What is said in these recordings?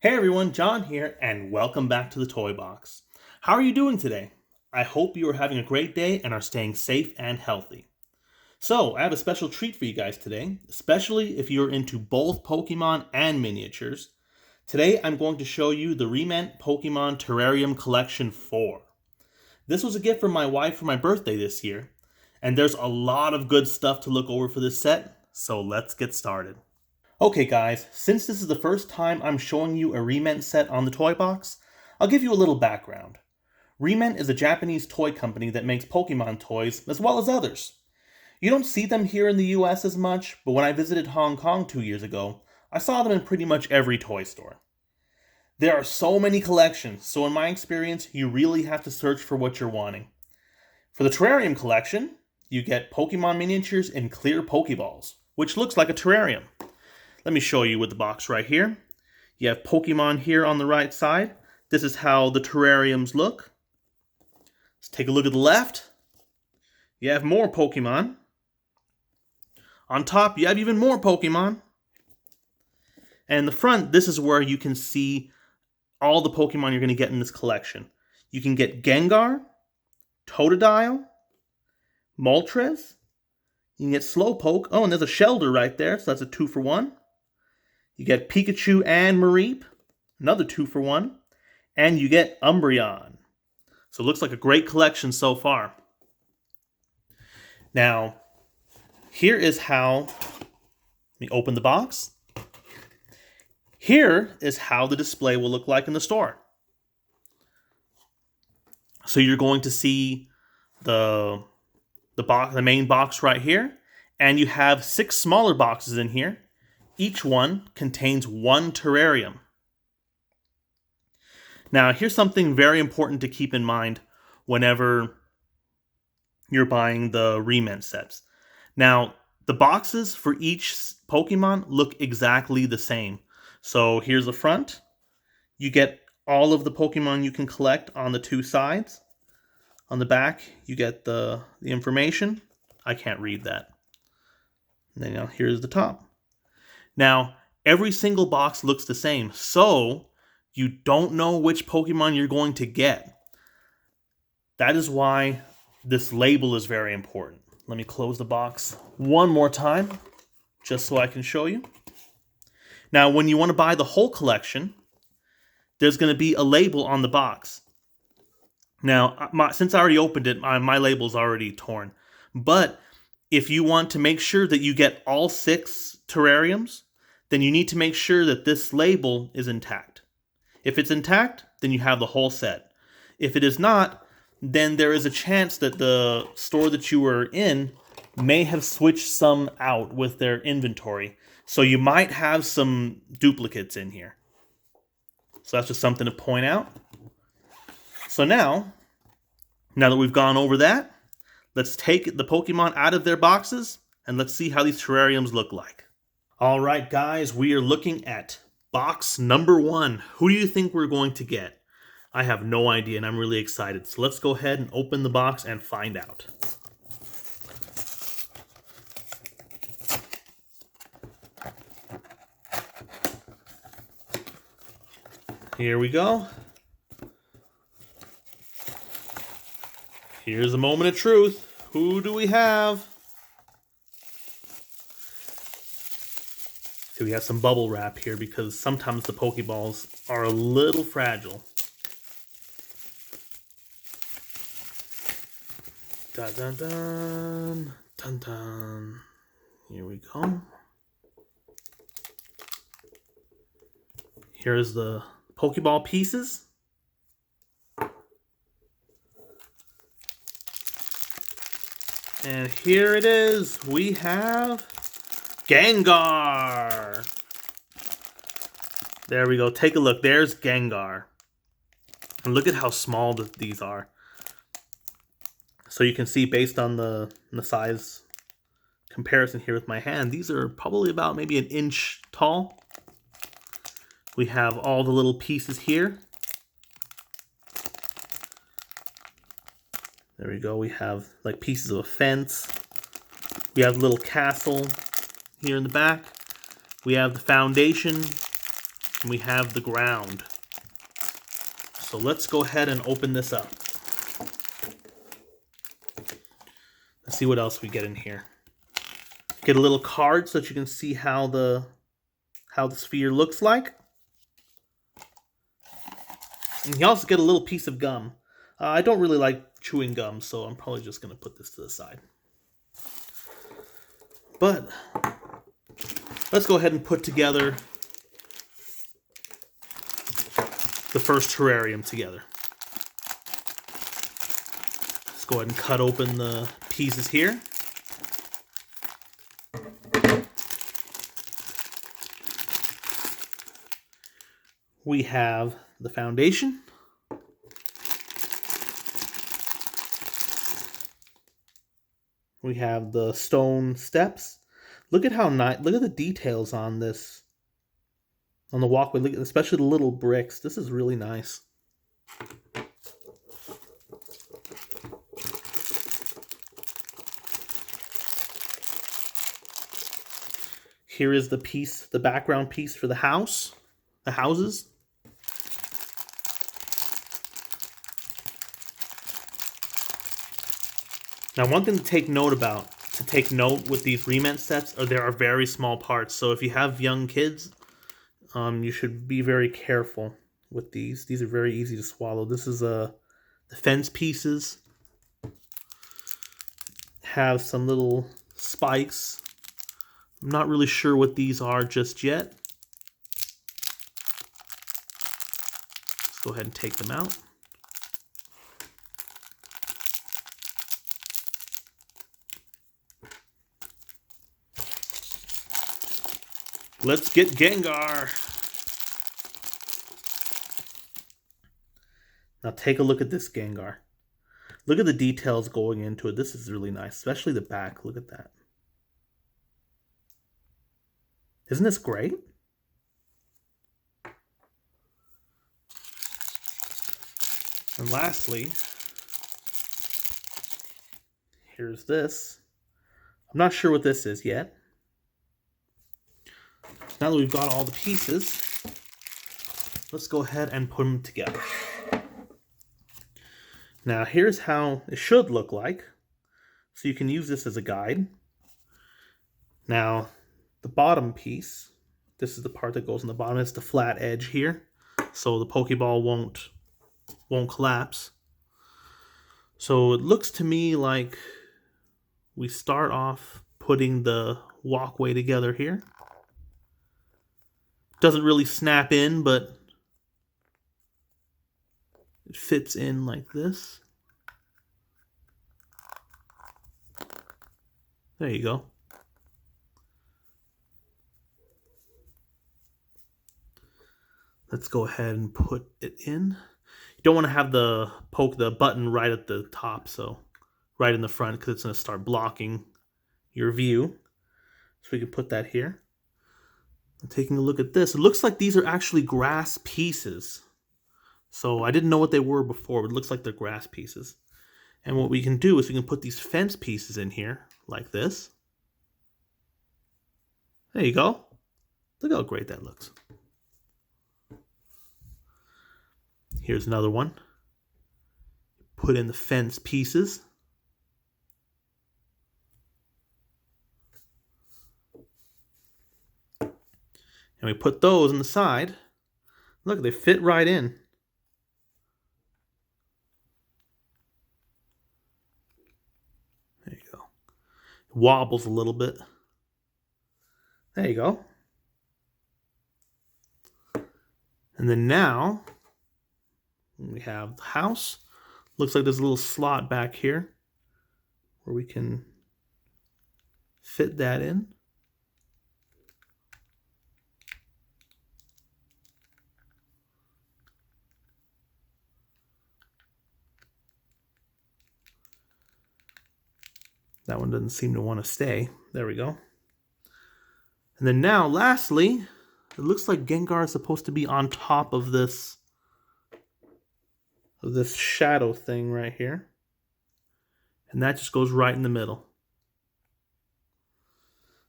Hey everyone, John here, and welcome back to the Toy Box. How are you doing today? I hope you are having a great day and are staying safe and healthy. So, I have a special treat for you guys today, especially if you're into both Pokemon and miniatures. Today, I'm going to show you the Re-Ment Pokémon Terrarium Collection 4. This was a gift from my wife for my birthday this year, and there's a lot of good stuff to look over for this set, so let's get started. Okay guys, since this is the first time I'm showing you a Re-Ment set on the Toy Box, I'll give you a little background. Re-Ment is a Japanese toy company that makes Pokemon toys as well as others. You don't see them here in the US as much, but when I visited Hong Kong 2 years ago, I saw them in pretty much every toy store. There are so many collections, so in my experience, you really have to search for what you're wanting. For the Terrarium Collection, you get Pokemon miniatures in clear Pokeballs, which looks like a terrarium. Let me show you with the box right here. You have Pokemon here on the right side. This is how the terrariums look. Let's take a look at the left. You have more Pokemon. On top, you have even more Pokemon. And in the front, this is where you can see all the Pokemon you're going to get in this collection. You can get Gengar, Totodile, Moltres. You can get Slowpoke. Oh, and there's a Shelder right there, so that's a 2 for 1. You get Pikachu and Mareep, another 2 for 1. And you get Umbreon. So it looks like a great collection so far. Now, here is how, let me open the box. Here is how the display will look like in the store. So you're going to see the main box right here. And you have 6 smaller boxes in here. Each one contains 1 terrarium. Now, here's something very important to keep in mind whenever you're buying the Re-Ment sets. Now, the boxes for each Pokemon look exactly the same. So here's the front. You get all of the Pokemon you can collect on the 2 sides. On the back, you get the information. I can't read that. And then here's the top. Now, every single box looks the same, so you don't know which Pokemon you're going to get. That is why this label is very important. Let me close the box one more time, just so I can show you. Now, when you want to buy the whole collection, there's going to be a label on the box. Now, since I already opened it, my label's already torn. But if you want to make sure that you get all 6 terrariums, then you need to make sure that this label is intact. If it's intact, then you have the whole set. If it is not, then there is a chance that the store that you were in may have switched some out with their inventory. So you might have some duplicates in here. So that's just something to point out. So now that we've gone over that, let's take the Pokemon out of their boxes and let's see how these terrariums look like. Alright guys, we are looking at box number 1. Who do you think we're going to get? I have no idea and I'm really excited. So let's go ahead and open the box and find out. Here we go. Here's a moment of truth. Who do we have? See, we have some bubble wrap here because sometimes the Pokeballs are a little fragile. Dun dun dun. Dun dun. Here we go. Here's the Pokeball pieces. And here it is. We have Gengar. There we go. Take a look. There's Gengar. And look at how small these are. So you can see based on the size comparison here with my hand, these are probably about maybe an inch tall. We have all the little pieces here. There we go. We have like pieces of a fence. We have a little castle here in the back. We have the foundation And we have the ground. So let's go ahead and open this up. Let's see what else we get in here. Get a little card so that you can see how the sphere looks like. And you also get a little piece of gum. I don't really like chewing gum, so I'm probably just going to put this to the side. But let's go ahead and put together the first terrarium together. Let's go ahead and cut open the pieces here. We have the foundation. We have the stone steps. Look at how nice, look at the details on this, on the walkway, look at, especially the little bricks. This is really nice. Here is the piece, the background piece for the house, the houses. Now, one thing to take note with these Re-Ment sets are there are very small parts. So if you have young kids, you should be very careful with these. These are very easy to swallow. This is the fence pieces. Have some little spikes. I'm not really sure what these are just yet. Let's go ahead and take them out. Let's get Gengar. Now take a look at this Gengar. Look at the details going into it. This is really nice, especially the back. Look at that. Isn't this great? And lastly, here's this. I'm not sure what this is yet. Now that we've got all the pieces, let's go ahead and put them together. Now here's how it should look like. So you can use this as a guide. Now the bottom piece, this is the part that goes in the bottom, it's the flat edge here. So the Pokeball won't collapse. So it looks to me like we start off putting the walkway together here. Doesn't really snap in, but it fits in like this. There you go. Let's go ahead and put it in. You don't want to have the button right at the top, so right in the front, because it's going to start blocking your view. So we can put that here. Taking a look at this, it looks like these are actually grass pieces. So I didn't know what they were before, but it looks like they're grass pieces. And what we can do is we can put these fence pieces in here, like this. There you go. Look how great that looks. Here's another one. Put in the fence pieces. And we put those on the side. Look, they fit right in. There you go. It wobbles a little bit. There you go. And then now, we have the house. Looks like there's a little slot back here where we can fit that in. That one doesn't seem to want to stay. There we go. And then now, lastly, it looks like Gengar is supposed to be on top of this shadow thing right here. And that just goes right in the middle.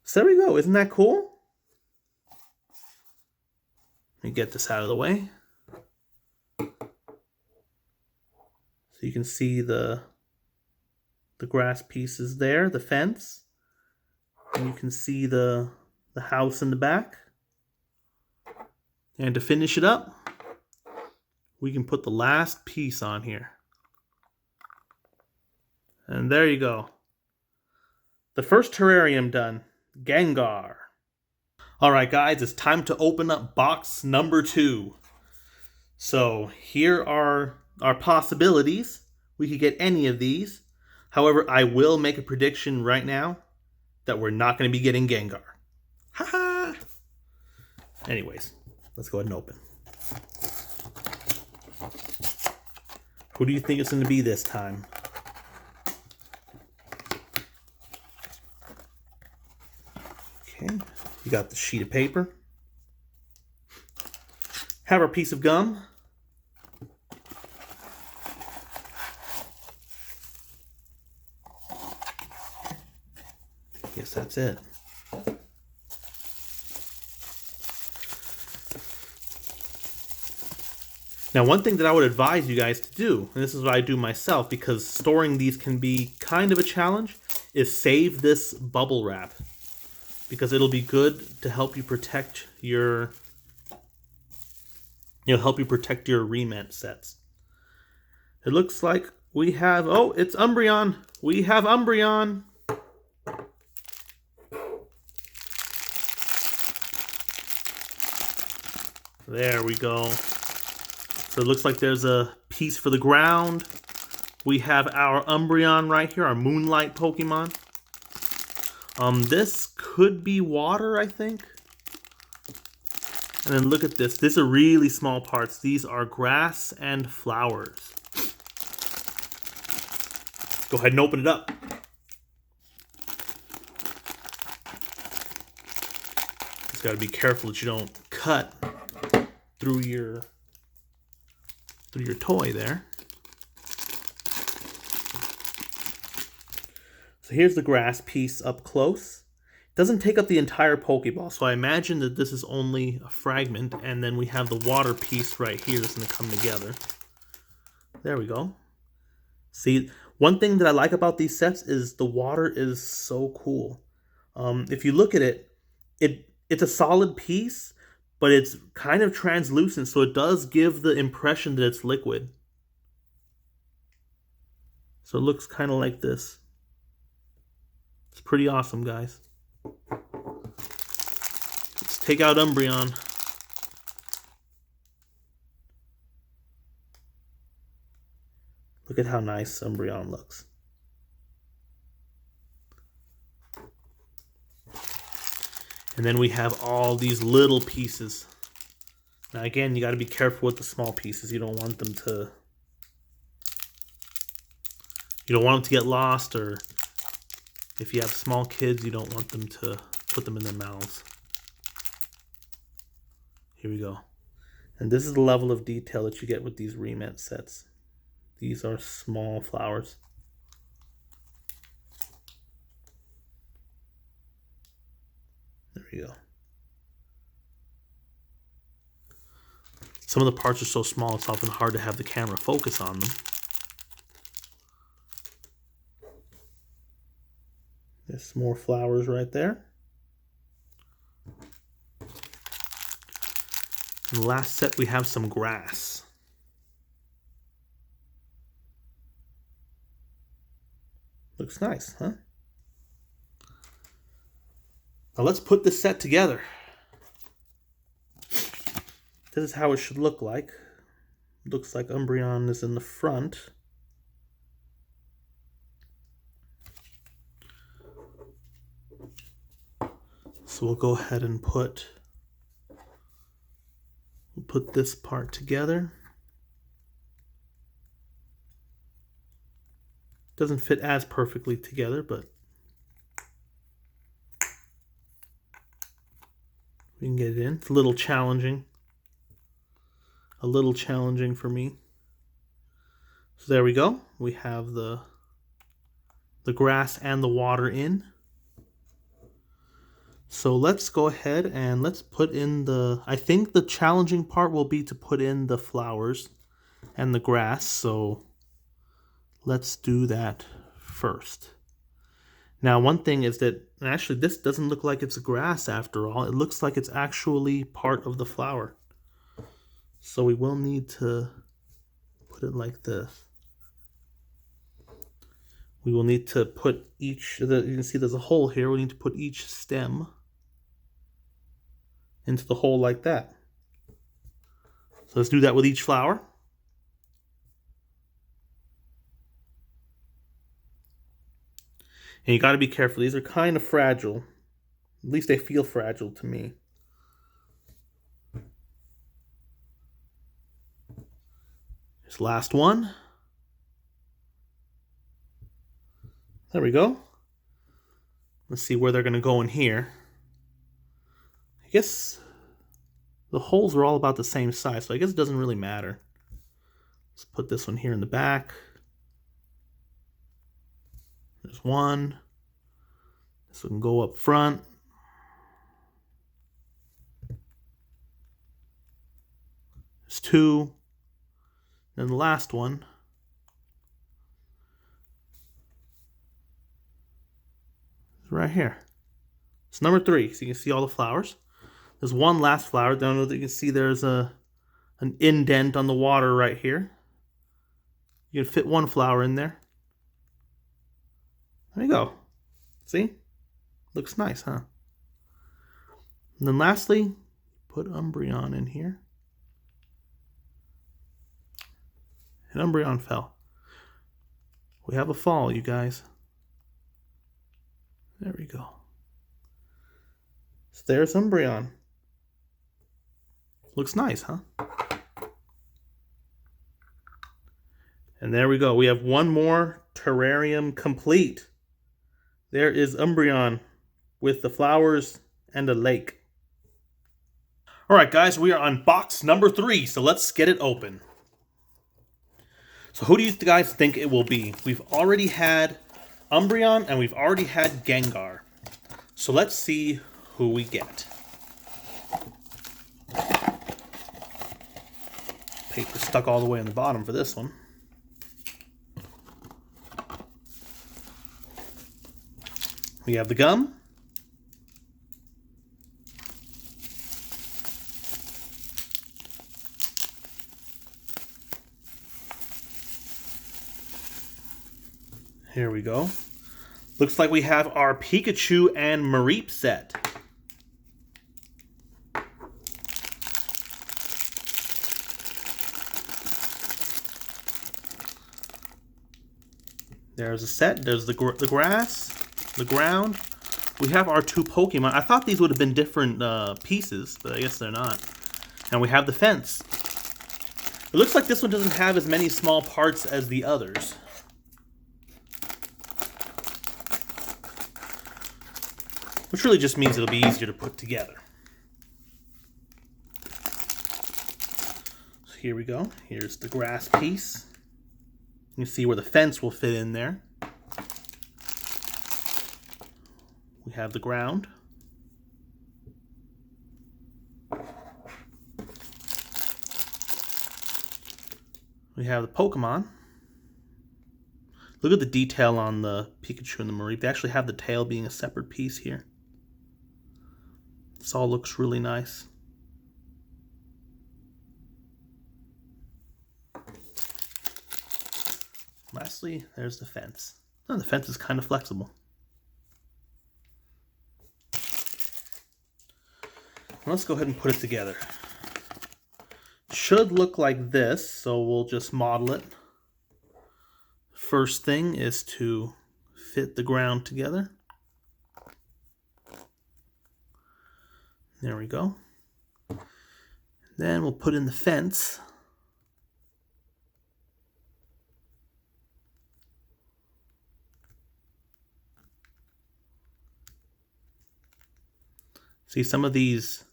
So there we go. Isn't that cool? Let me get this out of the way. So you can see the grass pieces there, the fence. And you can see the house in the back. And to finish it up, we can put the last piece on here. And there you go. The first terrarium done. Gengar. Alright guys, it's time to open up box number 2. So here are our possibilities. We could get any of these. However, I will make a prediction right now that we're not going to be getting Gengar. Haha! Anyways, let's go ahead and open. Who do you think it's going to be this time? Okay, you got the sheet of paper. Have our piece of gum. Guess that's it. Now, one thing that I would advise you guys to do, and this is what I do myself because storing these can be kind of a challenge, is save this bubble wrap because it'll be good to help you protect your ReMent sets. It looks like we have, oh, it's Umbreon. We have Umbreon. There we go. So it looks like there's a piece for the ground. We have our Umbreon right here, our Moonlight Pokemon. This could be water, I think. And then look at this. These are really small parts. These are grass and flowers. Go ahead and open it up. Just gotta be careful that you don't cut through your toy there. So here's the grass piece up close. It doesn't take up the entire Pokeball, so I imagine that this is only a fragment, and then we have the water piece right here that's going to come together. There we go. See, one thing that I like about these sets is the water is so cool. If you look at it, it's a solid piece, but it's kind of translucent, so it does give the impression that it's liquid. So it looks kind of like this. It's pretty awesome, guys. Let's take out Umbreon. Look at how nice Umbreon looks. And then we have all these little pieces. Now again, you got to be careful with the small pieces. You don't want them to get lost, or if you have small kids, you don't want them to put them in their mouths. Here we go. And this is the level of detail that you get with these ReMent sets. These are small flowers. There we go. Some of the parts are so small, it's often hard to have the camera focus on them. There's some more flowers right there. In the last set, we have some grass. Looks nice, huh? Now let's put this set together. This is how it should look like. Looks like Umbreon is in the front. So we'll go ahead and put this part together. Doesn't fit as perfectly together, but we can get it in. It's a little challenging. A little challenging for me. So there we go. We have the grass and the water in. So let's go ahead and let's put in I think the challenging part will be to put in the flowers and the grass. So let's do that first. Now, one thing is that actually this doesn't look like it's grass after all. It looks like it's actually part of the flower. So we will need to put it like this. We will need to put each, you can see there's a hole here. We need to put each stem into the hole like that. So let's do that with each flower. And you got to be careful. These are kind of fragile. At least they feel fragile to me. This last one. There we go. Let's see where they're going to go in here. I guess the holes are all about the same size, so I guess it doesn't really matter. Let's put this one here in the back. There's one. This one can go up front. There's two. Then the last one. Is right here. It's number 3, so you can see all the flowers. There's one last flower. Down there you can see there's an indent on the water right here. You can fit one flower in there. There you go. See? Looks nice, huh? And then lastly, put Umbreon in here. And Umbreon fell. We have a fall, you guys. There we go. So there's Umbreon. Looks nice, huh? And there we go. We have one more terrarium complete. There is Umbreon with the flowers and a lake. Alright guys, we are on box number 3, so let's get it open. So who do you guys think it will be? We've already had Umbreon and we've already had Gengar. So let's see who we get. Paper stuck all the way on the bottom for this one. We have the gum. Here we go. Looks like we have our Pikachu and Mareep set. There's a set. There's the grass, the ground. We have our 2 Pokemon. I thought these would have been different pieces, but I guess they're not. And we have the fence. It looks like this one doesn't have as many small parts as the others. Which really just means it'll be easier to put together. So here we go. Here's the grass piece. You can see where the fence will fit in there. We have the ground. We have the Pokemon. Look at the detail on the Pikachu and the Mareep. They actually have the tail being a separate piece here. This all looks really nice. Lastly, there's the fence. Oh, the fence is kind of flexible. Let's go ahead and put it together. Should look like this, so we'll just model it. First thing is to fit the ground together. There we go. Then we'll put in the fence. See, some of these,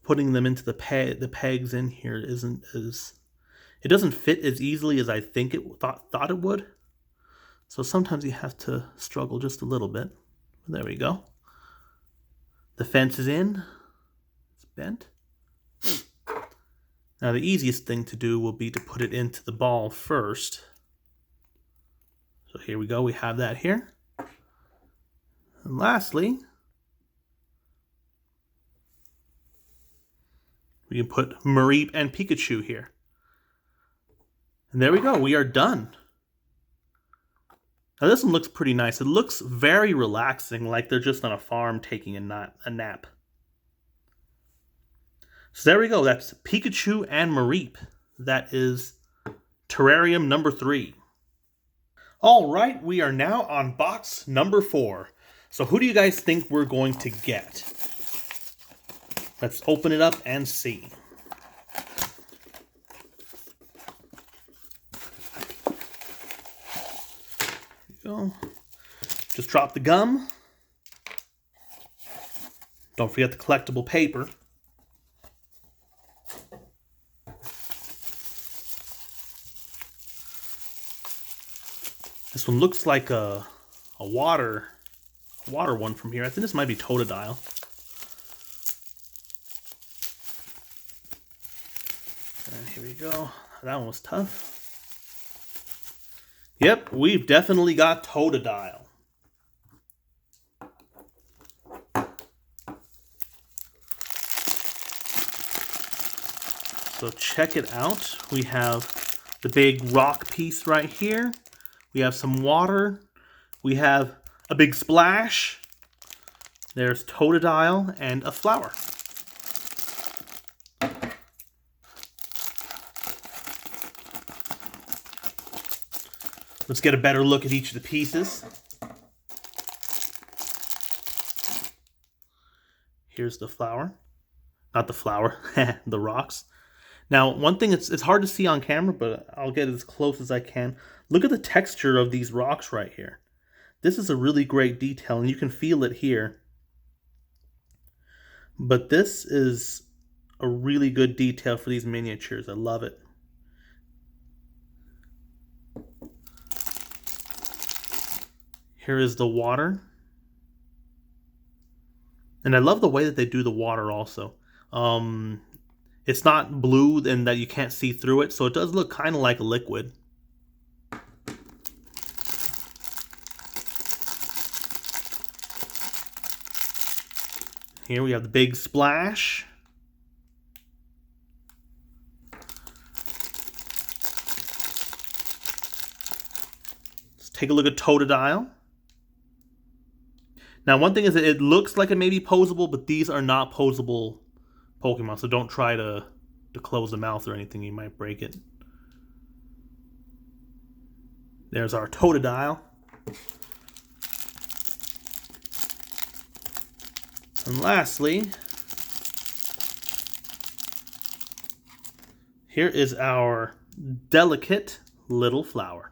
putting them into the pegs in here isn't as, it doesn't fit as easily as I think it thought it would. So sometimes you have to struggle just a little bit. There we go. The fence is in. It's bent. Now the easiest thing to do will be to put it into the ball first. So here we go, we have that here. And lastly, we can put Mareep and Pikachu here. And there we go, we are done. Now this one looks pretty nice. It looks very relaxing, like they're just on a farm taking a nap. So there we go, that's Pikachu and Mareep. That is terrarium number 3. All right, we are now on box number 4. So who do you guys think we're going to get? Let's open it up and see. There you go. Just drop the gum. Don't forget the collectible paper. This one looks like a water one from here. I think this might be Totodile. And here we go. That one was tough. Yep, we've definitely got Totodile. So check it out. We have the big rock piece right here. We have some water. We have a big splash. There's Totodile and a flower. Let's get a better look at each of the pieces. Here's the flower. Not the flower, the rocks. Now, one thing, it's hard to see on camera, but I'll get as close as I can. Look at the texture of these rocks right here. This is a really great detail, and you can feel it here. But this is a really good detail for these miniatures. I love it. Here is the water. And I love the way that they do the water also. It's not blue and that you can't see through it, so it does look kind of like a liquid. Here we have the big splash. Let's take a look at Totodile. Now, one thing is that it looks like it may be posable, but these are not posable Pokemon, so don't try to close the mouth or anything. You might break it. There's our Totodile. And lastly, here is our delicate little flower.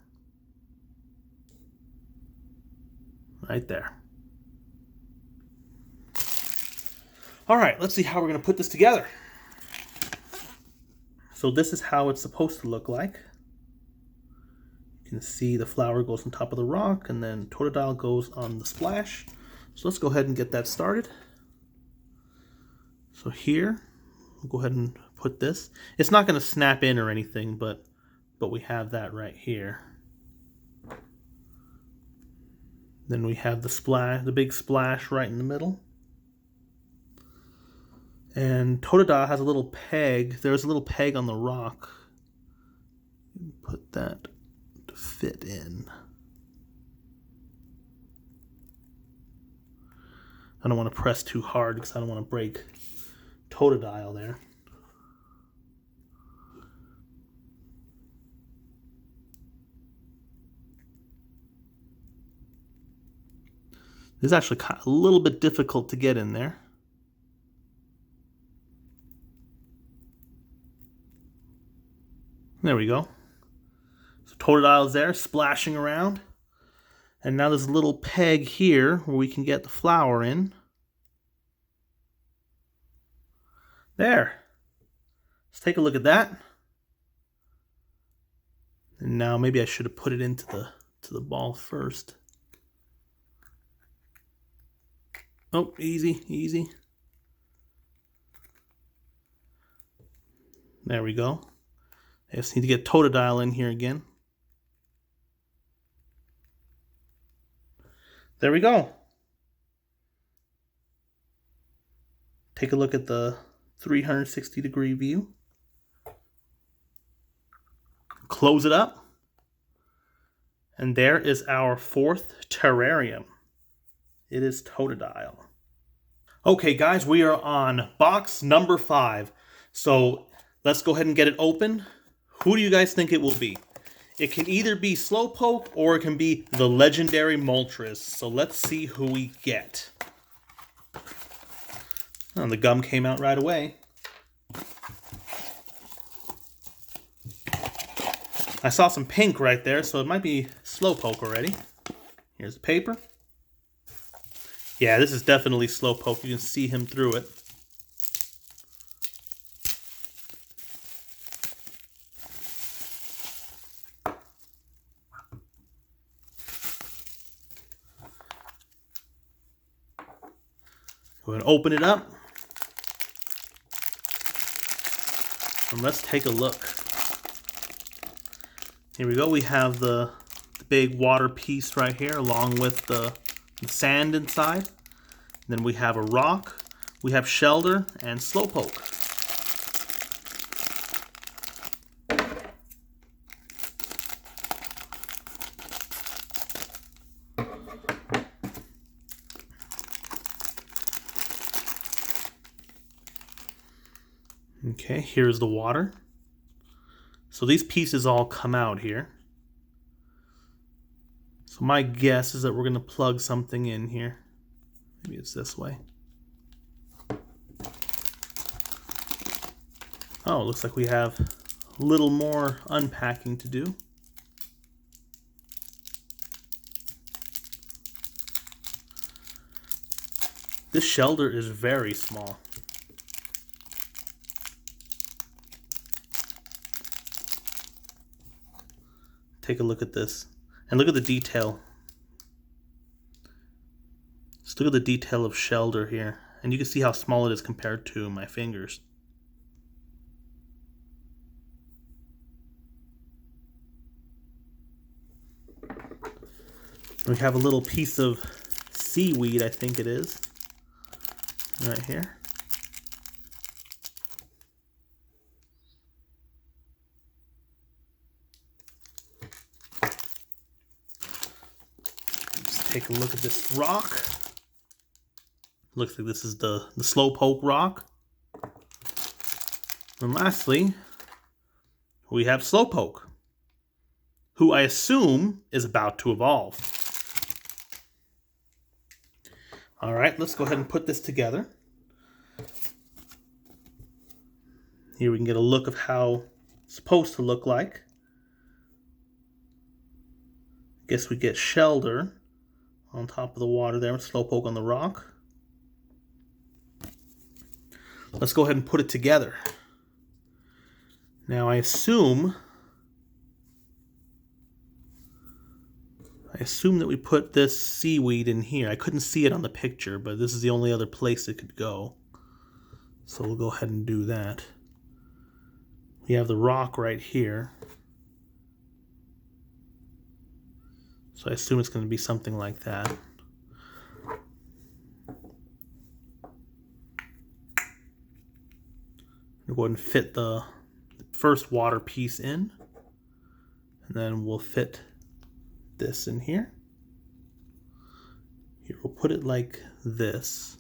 Right there. All right, let's see how we're going to put this together. So this is how it's supposed to look like. You can see the flower goes on top of the rock, and then Totodile goes on the splash. So let's go ahead and get that started. So here, we'll go ahead and put this. It's not going to snap in or anything, but we have that right here. Then we have the splash, the big splash right in the middle. And Totodile has a little peg. There's a little peg on the rock. Put that to fit in. I don't want to press too hard because I don't want to break Totodile there. This is actually a little bit difficult to get in there. There we go. So Totodile's there, splashing around. And now there's a little peg here where we can get the flower in. There. Let's take a look at that. And now maybe I should have put it into the ball first. Oh, easy, easy. There we go. I just need to get Totodile in here again. There we go. Take a look at the 360-degree view. Close it up. And there is our fourth terrarium. It is Totodile. Okay, guys, we are on box number 5. So let's go ahead and get it open. Who do you guys think it will be? It can either be Slowpoke or it can be the legendary Moltres. So let's see who we get. Oh, the gum came out right away. I saw some pink right there, so it might be Slowpoke already. Here's the paper. Yeah, this is definitely Slowpoke. You can see him through it. Go ahead and open it up. And let's take a look. Here we go. We have the big water piece right here along with the sand inside. Then we have a rock. We have Shelder and Slowpoke. Okay, here's the water. So these pieces all come out here. So my guess is that we're going to plug something in here. Maybe it's this way. Oh, it looks like we have a little more unpacking to do. This Shelder is very small. Take a look at this. And look at the detail. Just look at the detail of Shelder here. And you can see how small it is compared to my fingers. We have a little piece of seaweed, I think it is. Right here. Take a look at this rock. Looks like this is the Slowpoke rock. And lastly, we have Slowpoke, who I assume is about to evolve. Alright, let's go ahead and put this together. Here we can get a look of how it's supposed to look like. Guess we get Shelder on top of the water there, Slowpoke on the rock. Let's go ahead and put it together. Now I assume that we put this seaweed in here. I couldn't see it on the picture, but this is the only other place it could go. So we'll go ahead and do that. We have the rock right here. So I assume it's going to be something like that. We'll go ahead and fit the first water piece in. And then we'll fit this in here. Here, we'll put it like this.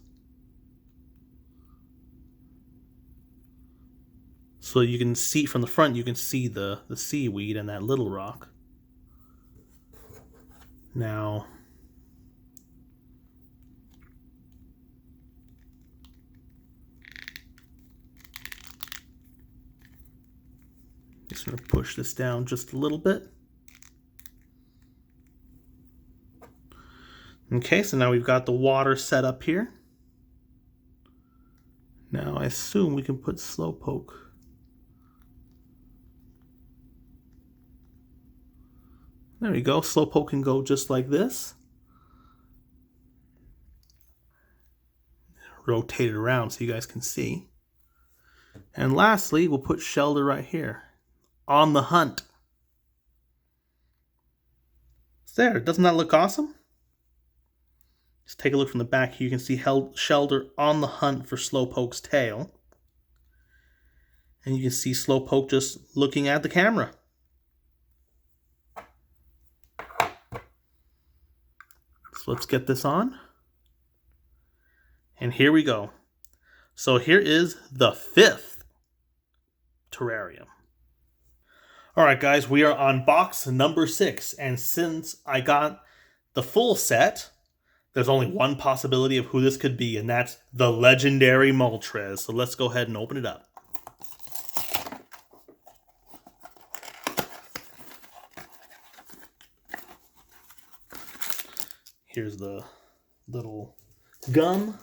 So you can see from the front, you can see the seaweed and that little rock. Now, just going to push this down just a little bit. Okay, so now we've got the water set up here. Now I assume we can put Slowpoke. There we go. Slowpoke can go just like this. rotate it around so you guys can see. And lastly, we'll put Shelter right here. On the hunt. It's there. Doesn't that look awesome? Just take a look from the back here. You can see Shelter on the hunt for Slowpoke's tail. And you can see Slowpoke just looking at the camera. So let's get this on. And here we go. So here is the 5th terrarium. Alright guys, we are on box number 6. And since I got the full set, there's only one possibility of who this could be, and that's the legendary Moltres. So let's go ahead and open it up. Here's the little gum.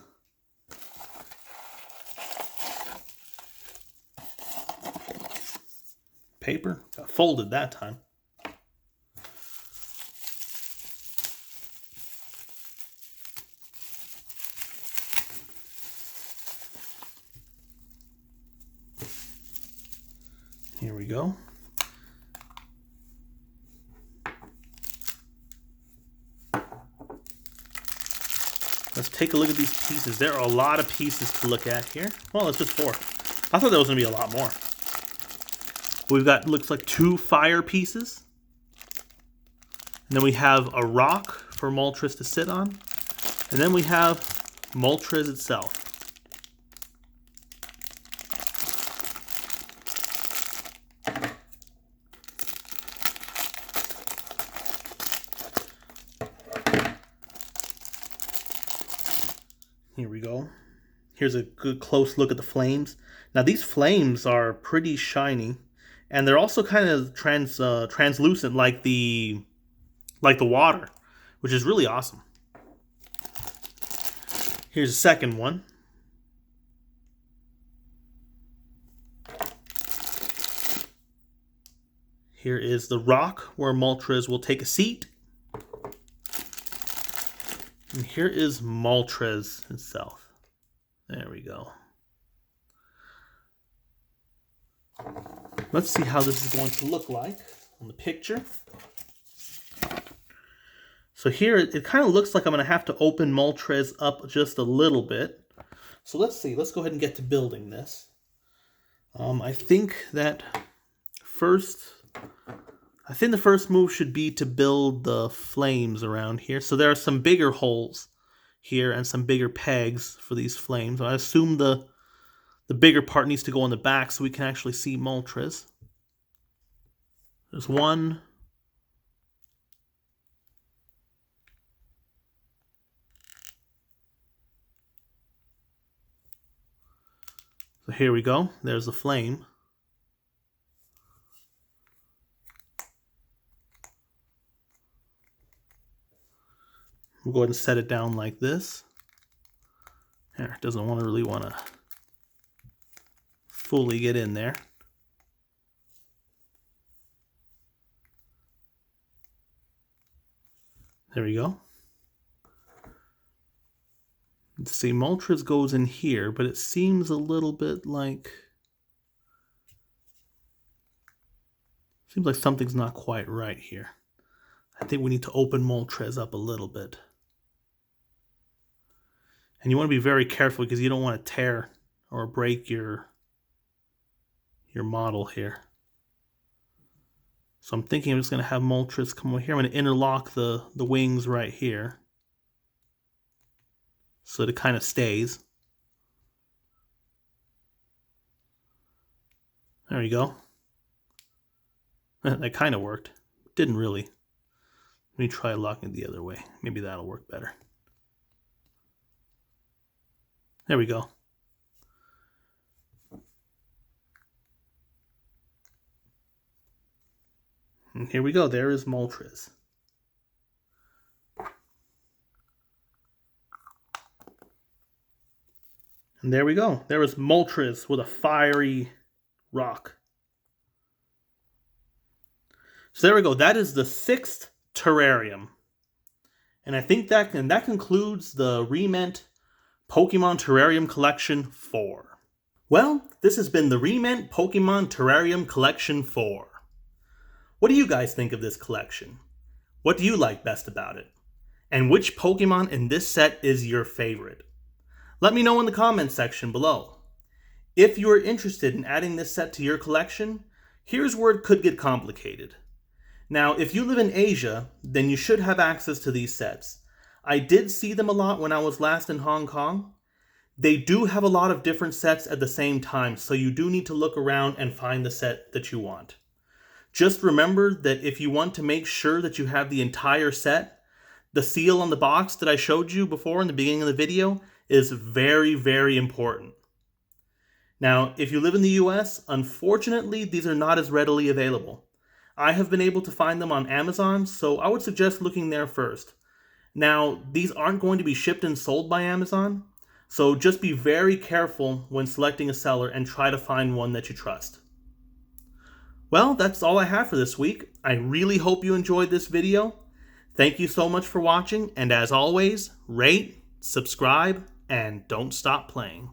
Paper. Got folded that time. Here we go. Let's take a look at these pieces. There are a lot of pieces to look at here. Well, it's just 4. I thought there was going to be a lot more. We've got, looks like 2 fire pieces. And then we have a rock for Moltres to sit on. And then we have Moltres itself. Here we go. Here's a good close look at the flames. Now these flames are pretty shiny, and they're also kind of translucent like the water, which is really awesome. Here's a second one. Here is the rock where Moltres will take a seat. And here is Moltres itself. There we go. Let's see how this is going to look like on the picture. So here it kind of looks like I'm going to have to open Moltres up just a little bit. So let's see. Let's go ahead and get to building this. I think the first move should be to build the flames around here. So there are some bigger holes here and some bigger pegs for these flames. I assume the bigger part needs to go on the back so we can actually see Moltres. There's one. So here we go. There's the flame. We'll go ahead and set it down like this. There, it doesn't really want to fully get in there. There we go. Let's see, Moltres goes in here, but it seems a little bit like... Seems like something's not quite right here. I think we need to open Moltres up a little bit. And you want to be very careful because you don't want to tear or break your model here. So I'm thinking I'm just going to have Moltres come over here. I'm going to interlock the wings right here so that it kind of stays. There you go. That kind of worked. Didn't really. Let me try locking it the other way. Maybe that'll work better. There we go. And here we go. There is Moltres. And there we go. There is Moltres with a fiery rock. So there we go. That is the 6th terrarium. And I think that concludes the Re-Ment Pokémon Terrarium Collection 4. Well, this has been the Re-Ment Pokémon Terrarium Collection 4. What do you guys think of this collection? What do you like best about it? And which Pokemon in this set is your favorite? Let me know in the comments section below. If you are interested in adding this set to your collection, here's where it could get complicated. Now, if you live in Asia, then you should have access to these sets. I did see them a lot when I was last in Hong Kong. They do have a lot of different sets at the same time, so you do need to look around and find the set that you want. Just remember that if you want to make sure that you have the entire set, the seal on the box that I showed you before in the beginning of the video is very, very important. Now, if you live in the US, unfortunately, these are not as readily available. I have been able to find them on Amazon, so I would suggest looking there first. Now, these aren't going to be shipped and sold by Amazon, so just be very careful when selecting a seller and try to find one that you trust. Well, that's all I have for this week. I really hope you enjoyed this video. Thank you so much for watching, and as always, rate, subscribe, and don't stop playing.